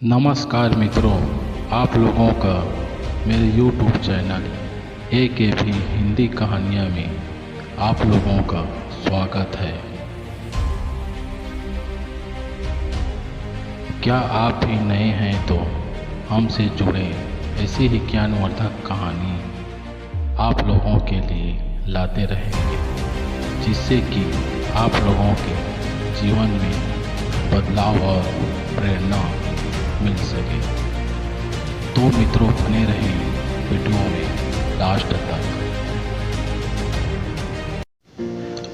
नमस्कार मित्रों, आप लोगों का मेरे YouTube चैनल AKV हिंदी कहानियाँ में आप लोगों का स्वागत है। क्या आप भी नए हैं तो हमसे जुड़े ऐसी ही ज्ञानवर्धक कहानी आप लोगों के लिए लाते रहेंगे, जिससे कि आप लोगों के जीवन में बदलाव और प्रेरणा मिल सके। तो मित्रों, बने रहें वीडियो में लास्ट तक।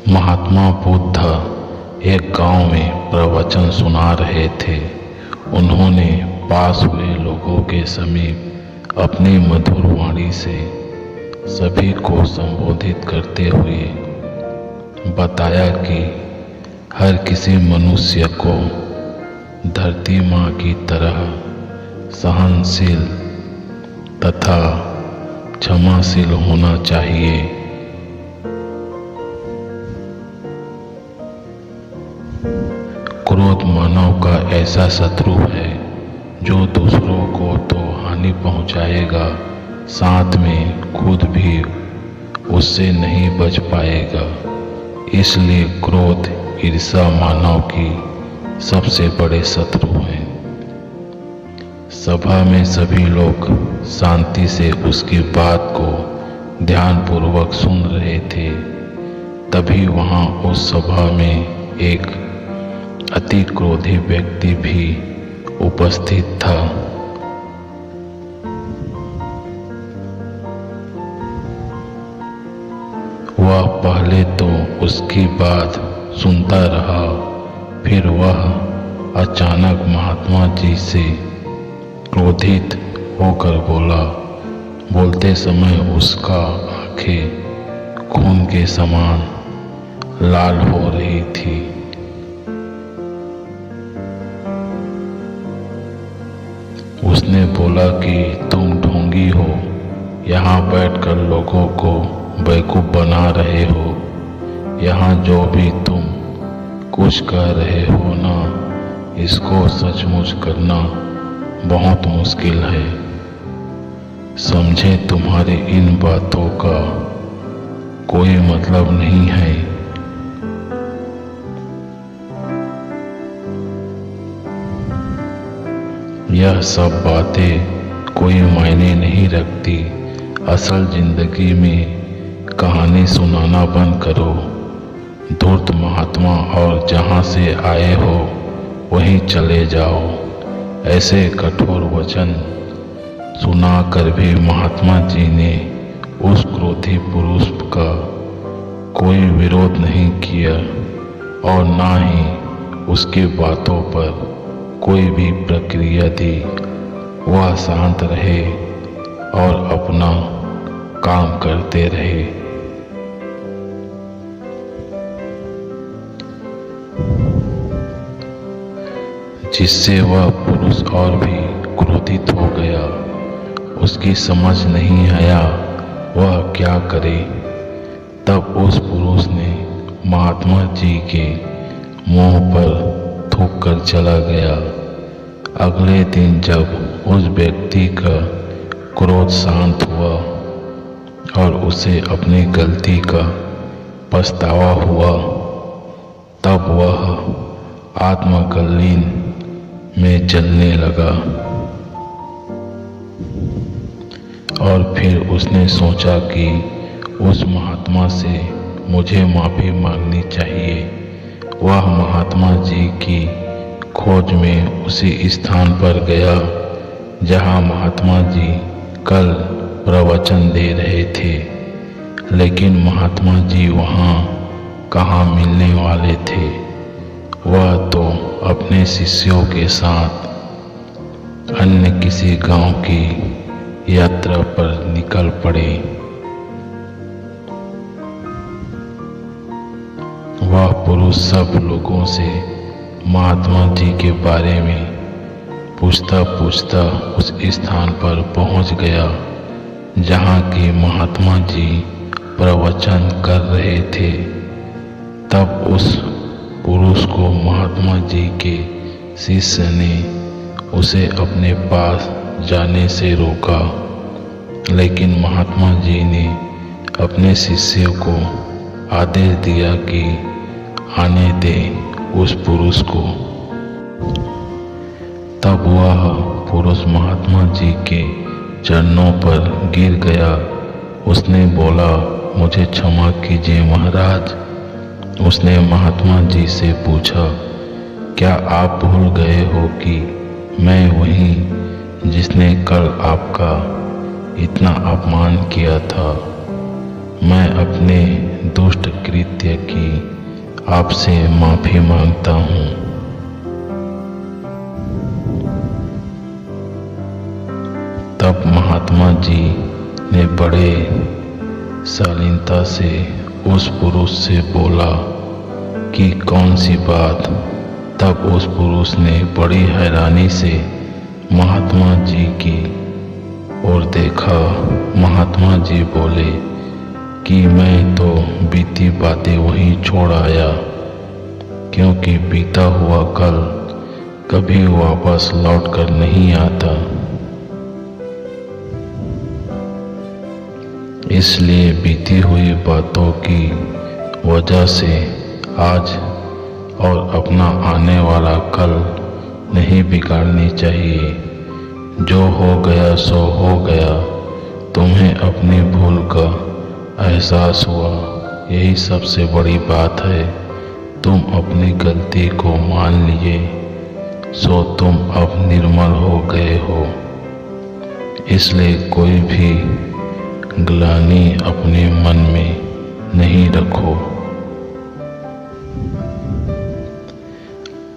महात्मा बुद्ध एक गांव में प्रवचन सुना रहे थे। उन्होंने पास हुए लोगों के समीप अपनी मधुर वाणी से सभी को संबोधित करते हुए बताया कि हर किसी मनुष्य को धरती माँ की तरह सहनशील तथा क्षमाशील होना चाहिए। क्रोध मानव का ऐसा शत्रु है जो दूसरों को तो हानि पहुंचाएगा, साथ में खुद भी उससे नहीं बच पाएगा। इसलिए क्रोध ईर्ष्या मानव की सबसे बड़े शत्रु हैं। सभा में सभी लोग शांति से उसकी बात को ध्यानपूर्वक सुन रहे थे। तभी वहां उस सभा में एक अति क्रोधी व्यक्ति भी उपस्थित था। वह पहले तो उसकी बात सुनता रहा, फिर वह अचानक महात्मा जी से क्रोधित होकर बोला। बोलते समय उसका आंखें खून के समान लाल हो रही थी। उसने बोला कि तुम ढोंगी हो, यहाँ बैठकर लोगों को बेवकूफ बना रहे हो। यहाँ जो भी तुम कुछ कह रहे हो ना, इसको सचमुच करना बहुत मुश्किल है। समझे, तुम्हारी इन बातों का कोई मतलब नहीं है। यह सब बातें कोई मायने नहीं रखती। असल जिंदगी में कहानी सुनाना बंद करो। धूर्त महात्मा, और जहाँ से आए हो वहीं चले जाओ। ऐसे कठोर वचन सुनाकर भी महात्मा जी ने उस क्रोधी पुरुष का कोई विरोध नहीं किया और ना ही उसकी बातों पर कोई भी प्रतिक्रिया दी। वह शांत रहे और अपना काम करते रहे। जिससे वह पुरुष और भी क्रोधित हो गया। उसकी समझ नहीं आया वह क्या करे। तब उस पुरुष ने महात्मा जी के मुंह पर थूक कर चला गया। अगले दिन जब उस व्यक्ति का क्रोध शांत हुआ और उसे अपनी गलती का पछतावा हुआ, तब वह आत्मकलीन में जलने लगा। और फिर उसने सोचा कि उस महात्मा से मुझे माफ़ी मांगनी चाहिए। वह महात्मा जी की खोज में उसी स्थान पर गया जहाँ महात्मा जी कल प्रवचन दे रहे थे। लेकिन महात्मा जी वहाँ कहाँ मिलने वाले थे। वह तो अपने शिष्यों के साथ अन्य किसी गांव की यात्रा पर निकल पड़े। वह पुरुष सब लोगों से महात्मा जी के बारे में पूछता पूछता उस स्थान पर पहुंच गया जहां की महात्मा जी प्रवचन कर रहे थे। तब उस पुरुष को महात्मा जी के शिष्य ने उसे अपने पास जाने से रोका, लेकिन महात्मा जी ने अपने शिष्य को आदेश दिया कि आने दे उस पुरुष को। तब वह पुरुष महात्मा जी के चरणों पर गिर गया। उसने बोला, मुझे क्षमा कीजिए महाराज। उसने महात्मा जी से पूछा, क्या आप भूल गए हो कि मैं वही जिसने कल आपका इतना अपमान किया था? मैं अपने दुष्ट कृत्य की आपसे माफी मांगता हूँ। तब महात्मा जी ने बड़े शालीनता से उस पुरुष से बोला कि कौन सी बात? तब उस पुरुष ने बड़ी हैरानी से महात्मा जी की ओर देखा। महात्मा जी बोले कि मैं तो बीती बातें वहीं छोड़ आया, क्योंकि बीता हुआ कल कभी वापस लौट कर नहीं आता। इसलिए बीती हुई बातों की वजह से आज और अपना आने वाला कल नहीं बिगाड़नी चाहिए। जो हो गया सो हो गया। तुम्हें अपनी भूल का एहसास हुआ, यही सबसे बड़ी बात है। तुम अपनी गलती को मान लिए, सो तुम अब निर्मल हो गए हो। इसलिए कोई भी ग्लानि अपने मन में नहीं रखो।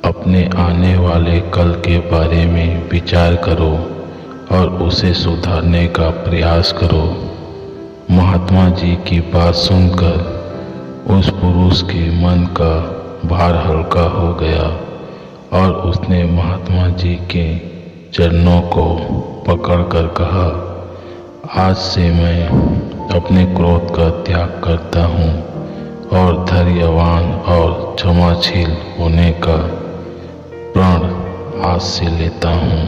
अपने आने वाले कल के बारे में विचार करो और उसे सुधारने का प्रयास करो। महात्मा जी की बात सुनकर उस पुरुष के मन का भार हल्का हो गया और उसने महात्मा जी के चरणों को पकड़कर कहा, आज से मैं अपने क्रोध का त्याग करता हूँ और धैर्यवान और क्षमाशील होने का प्रण आज से लेता हूँ।